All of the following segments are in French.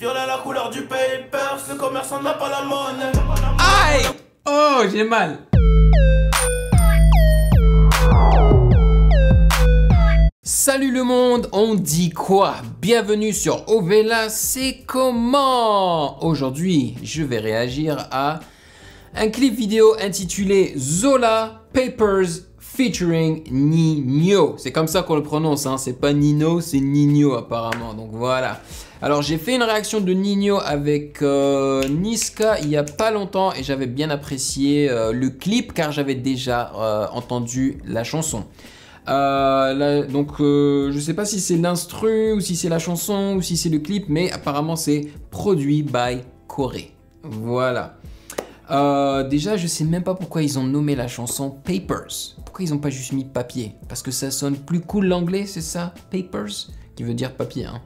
Violet la couleur du papers, le commerçant n'a pas la monnaie. Aïe! Oh, j'ai mal. Salut le monde, on dit quoi? Bienvenue sur Ovela, c'est comment? Aujourd'hui, je vais réagir à un clip vidéo intitulé Zola Papers featuring Ninho. C'est comme ça qu'on le prononce, hein. C'est pas Nino, c'est Ninho apparemment, donc voilà. Alors j'ai fait une réaction de Ninho avec Niska il y a pas longtemps et j'avais bien apprécié le clip car j'avais déjà entendu la chanson. Je sais pas si c'est l'instru ou si c'est la chanson ou si c'est le clip, mais apparemment c'est produit by Corée. Voilà. Déjà je sais même pas pourquoi ils ont nommé la chanson Papers. Pourquoi ils ont pas juste mis papier? Parce que ça sonne plus cool l'anglais, c'est ça? Papers, qui veut dire papier, hein.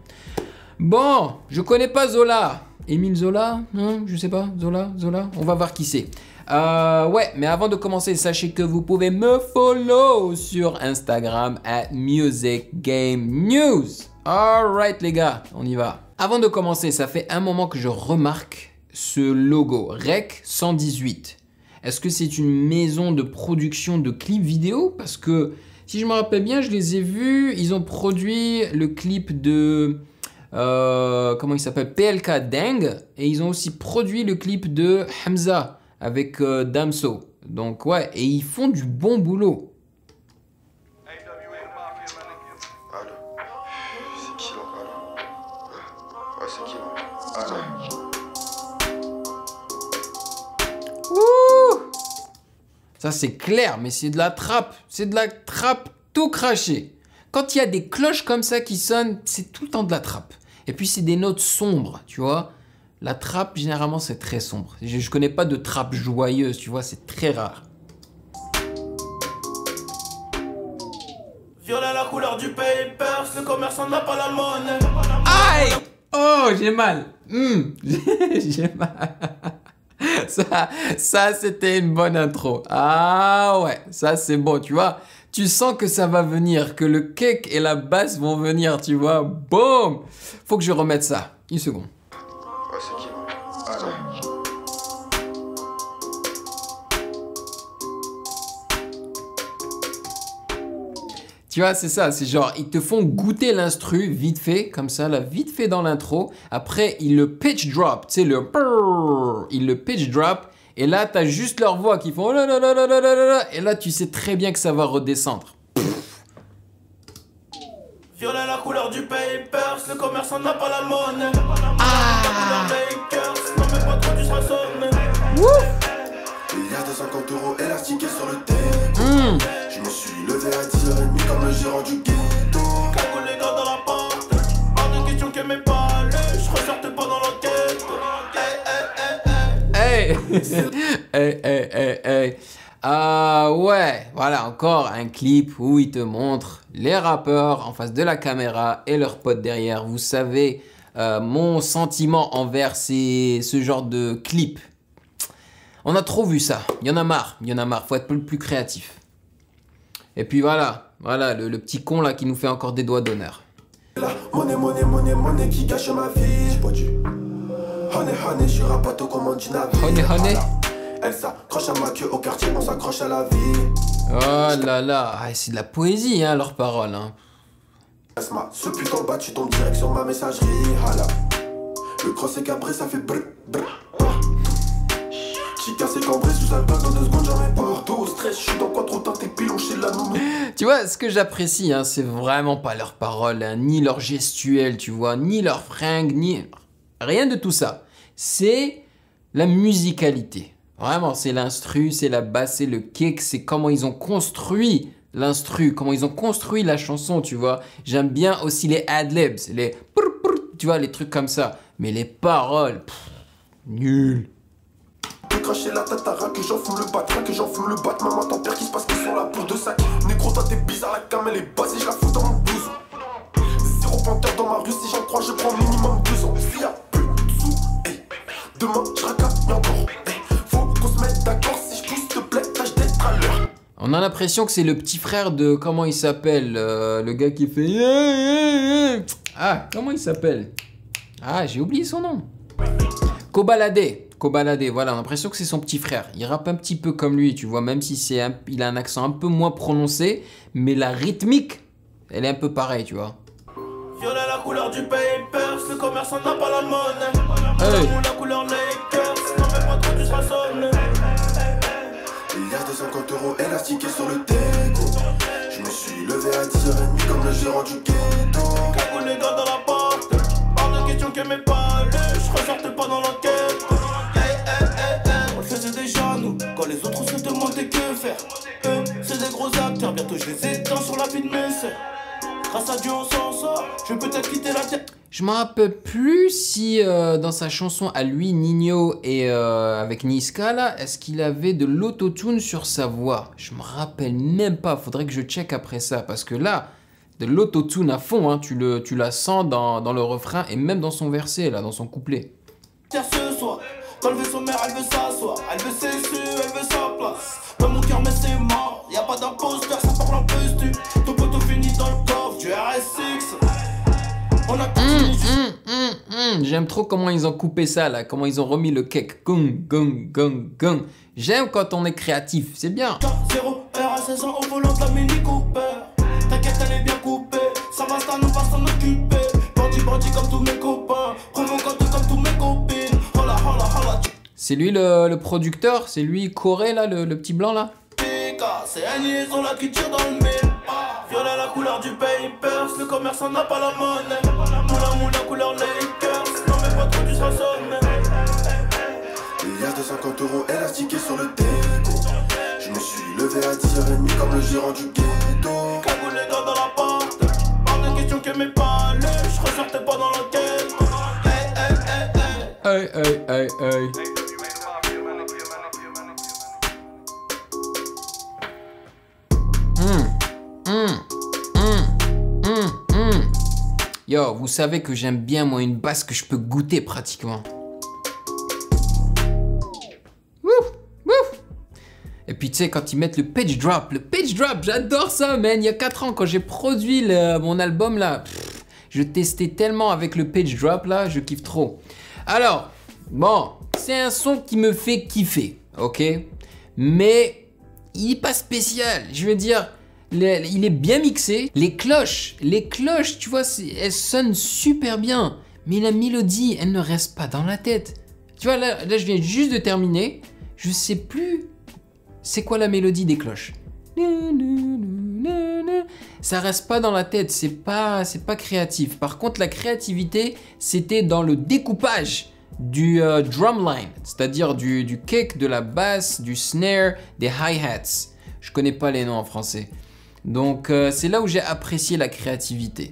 Bon, je connais pas Zola. Émile Zola? Non, je sais pas. Zola? On va voir qui c'est. Ouais, mais avant de commencer, sachez que vous pouvez me follow sur Instagram @musicgamenews. Alright les gars, on y va. Avant de commencer, ça fait un moment que je remarque ce logo, Rec 118. Est-ce que c'est une maison de production de clips vidéo? Parce que si je me rappelle bien, je les ai vus, ils ont produit le clip de... comment il s'appelle? PLK Deng. Et ils ont aussi produit le clip de Hamza avec Damso. Donc ouais, et ils font du bon boulot. Allô? C'est qui là? Allô? Ouais, c'est qui là? Allô? Ouh! Ça c'est clair, mais c'est de la trappe. C'est de la trappe tout craché. Quand il y a des cloches comme ça qui sonnent, c'est tout le temps de la trappe. Et puis c'est des notes sombres, tu vois. La trappe, généralement, c'est très sombre. Je connais pas de trappe joyeuse, tu vois, c'est très rare. Violet la couleur du papers, le commerçant n'a pas la monnaie. Aïe! Oh, j'ai mal. J'ai mal. Ça c'était une bonne intro. Ah ouais, ça c'est bon, tu vois. Tu sens que ça va venir, que le kick et la basse vont venir, tu vois. Boum! Faut que je remette ça. Une seconde. Ouais, c'est qui là? Allô? Tu vois, c'est ça, c'est genre, ils te font goûter l'instru vite fait, comme ça, là, vite fait dans l'intro. Après, ils le pitch drop, tu sais, ils le pitch drop. Et là, t'as juste leur voix qui font oh là là là là là là là. Et là, tu sais très bien que ça va redescendre. Violet la couleur du papers, le commerçant n'a pas la monnaie. Non mais pas trop, tu seras sonné. Il y a 250 € élastiqués sur le terrain. Je me suis levé à 10h30 comme le gérant du ghetto. Cagoule les gars dans la porte. Hors de question que mes palais, je ressortais pas dans l'enquête. Hey. Hey. Ah ouais, voilà encore un clip où ils te montrent les rappeurs en face de la caméra et leurs potes derrière. Vous savez, mon sentiment envers ce genre de clip. On a trop vu ça, il y en a marre, faut être plus créatif. Et puis voilà, le petit con là qui nous fait encore des doigts d'honneur. La monnaie qui gâche ma vie. J'ai pas du honey, je suis rapato comme un navire. Honey. Elle s'accroche à ma queue au quartier, on s'accroche à la vie. Oh là là, c'est de la poésie hein, leurs paroles. Hein. Ce putain bas, tu tombes direct sur ma messagerie. Hala. Le cross est cabré, ça fait brr. Chica c'est cambré sous alcool dans 2 secondes, j'en ai pas. Tout au stress, je suis dans quoi trop teinté, pilon chez la nounou. Tu vois, ce que j'apprécie, hein, c'est vraiment pas leurs paroles, hein, ni leur gestuelle, tu vois, ni leurs fringues, ni... Rien de tout ça. C'est la musicalité. Vraiment, c'est l'instru, c'est la basse, c'est le kick, c'est comment ils ont construit l'instru, comment ils ont construit la chanson, tu vois. J'aime bien aussi les ad-libs, les... Tu vois, les trucs comme ça. Mais les paroles, nul. Cracher la tatara, que j'en fume le bat, que j'en fume le bat. Maman, ton père qui se passe qu'ils sont là pour 2 sacs. Négro, toi t'es bizarre, la cam elle est basse et je la fous dans mon blouson. 0 panthère dans ma rue, si j'en crois, je prends minimum 2 ans. S'il y a plus de sous, hey. Demain je racaille encore. Hey. Faut qu'on se mette d'accord, si je pousse, te plaît, tâche d'être à l'heure. On a l'impression que c'est le petit frère de... Comment il s'appelle le gars qui fait... Ah, comment il s'appelle? Ah, j'ai oublié son nom. Kobalade. Kobalade, voilà, on a l'impression que c'est son petit frère. Il rappe un petit peu comme lui, tu vois, même si il a un accent un peu moins prononcé, mais la rythmique, elle est un peu pareille, tu vois. Violet la couleur du papers, le commerçant n'a pas la monnaie. Hey. La couleur Lakers, non mais pas trop tu seras sonné. Il y a 250 € élastiqués sur le déco. Je me suis levé à 10h30 comme le gérant du ghetto. Cagou les gars dans la porte, hors de question que mes palais, je ressortais pas dans l'enquête. On le faisait déjà nous, quand les autres se demandaient que faire. Eux, c'est des gros acteurs, bientôt je les éteins sur la vie de mes sœurs. Grâce à Dieu on s'en sort, je vais peut-être quitter la terre. Je me rappelle plus si dans sa chanson à lui, Nino, et avec Niska, là, est-ce qu'il avait de l'autotune sur sa voix? Je me rappelle même pas, faudrait que je check après ça, parce que là, de l'autotune à fond, hein, tu la sens dans le refrain et même dans son verset, là, dans son couplet. Ce soir, quand le vaisseau mère, elle veut s'asseoir, elle veut ses su, elle veut sa place. Dans mon cœur, mais c'est mort, y a pas d'imposteur, ça parle en plus du. Ton poteau finit dans le coffre du RS6. On a J'aime trop comment ils ont coupé ça, là, comment ils ont remis le cake. Gong, gong, gong, gong. J'aime quand on est créatif, c'est bien. 0 R à 16 ans au volant de la Mini Cooper. T'inquiète, elle est bien coupée, ça va, ça nous va s'en occuper. Bandit, bandit comme tous mes copains, provocante comme tous mes copines. Hola, hola, hola. C'est lui le producteur, c'est lui Corée, là, le petit blanc, là. C'est un liaison là qui tire dans le mille. Violet la couleur du papers, le commerçant n'a pas la monnaie. Moula couleur Lakers, non mais pas trop tu seras sonné. Il y a 250 € élastiqués sur le déco. Je me suis levé à 10h30 comme le gérant du ghetto. Cagou les gars dans la porte, hors de question que mes palais, je ressortais pas dans l'enquête. Hey, hey, hey, hey. Yo, vous savez que j'aime bien moi une basse que je peux goûter pratiquement. Wouf, wouf. Et puis tu sais quand ils mettent le pitch drop, j'adore ça man. Il y a 4 ans quand j'ai produit mon album là, je testais tellement avec le pitch drop là, je kiffe trop. Alors, bon, c'est un son qui me fait kiffer, ok? Mais il est pas spécial, je veux dire... il est bien mixé. Les cloches, tu vois, elles sonnent super bien. Mais la mélodie, elle ne reste pas dans la tête. Tu vois, là je viens juste de terminer. Je sais plus c'est quoi la mélodie des cloches. Ça reste pas dans la tête, c'est pas créatif. Par contre, la créativité, c'était dans le découpage du drumline, c'est-à-dire du kick, de la basse, du snare, des hi-hats. Je connais pas les noms en français. Donc c'est là où j'ai apprécié la créativité.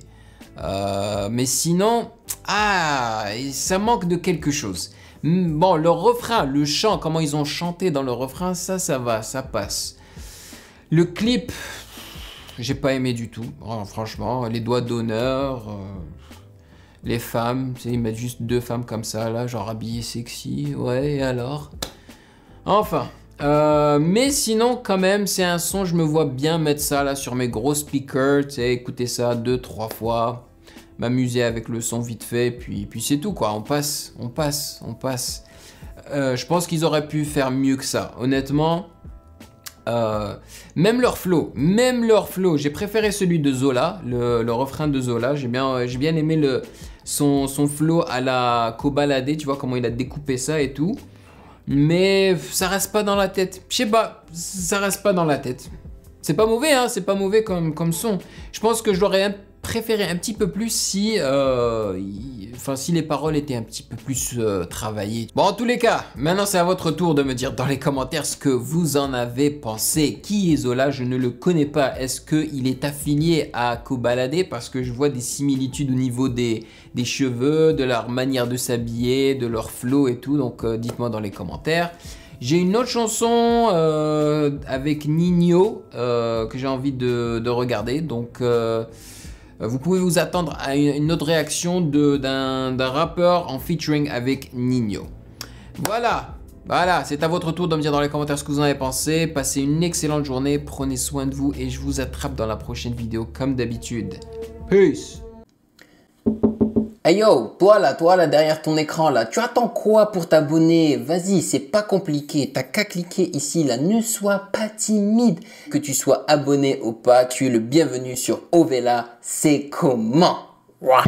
Mais sinon, ça manque de quelque chose. Bon, le refrain, le chant, comment ils ont chanté dans le refrain, ça va, ça passe. Le clip, j'ai pas aimé du tout, franchement. Les doigts d'honneur, les femmes, ils mettent juste 2 femmes comme ça, là, genre habillées sexy, ouais, et alors? Enfin... mais sinon quand même c'est un son, je me vois bien mettre ça là sur mes gros speakers, tu sais, écouter ça 2-3 fois, m'amuser avec le son vite fait, puis c'est tout quoi, on passe. Je pense qu'ils auraient pu faire mieux que ça, honnêtement. Même leur flow, j'ai préféré celui de Zola, le refrain de Zola, j'ai bien aimé son flow à la Kobalade, tu vois comment il a découpé ça et tout. Mais ça reste pas dans la tête. Je sais pas, ça reste pas dans la tête. C'est pas mauvais, hein, c'est pas mauvais comme son. Je pense que je l'aurais préféré un petit peu plus si les paroles étaient un petit peu plus travaillées. Bon, en tous les cas, maintenant c'est à votre tour de me dire dans les commentaires ce que vous en avez pensé. Qui est Zola? Je ne le connais pas. Est-ce qu'il est affilié à Kobalade? Parce que je vois des similitudes au niveau des cheveux, de leur manière de s'habiller, de leur flow et tout. Donc dites-moi dans les commentaires. J'ai une autre chanson avec Nino que j'ai envie de regarder. Donc... vous pouvez vous attendre à une autre réaction d'un rappeur en featuring avec Nino. Voilà, c'est à votre tour de me dire dans les commentaires ce que vous en avez pensé. Passez une excellente journée, prenez soin de vous et je vous attrape dans la prochaine vidéo comme d'habitude. Peace! Hey yo, toi là derrière ton écran là, tu attends quoi pour t'abonner? Vas-y, c'est pas compliqué, t'as qu'à cliquer ici là, ne sois pas timide. Que tu sois abonné ou pas, tu es le bienvenu sur Ovela, c'est comment? Ouah.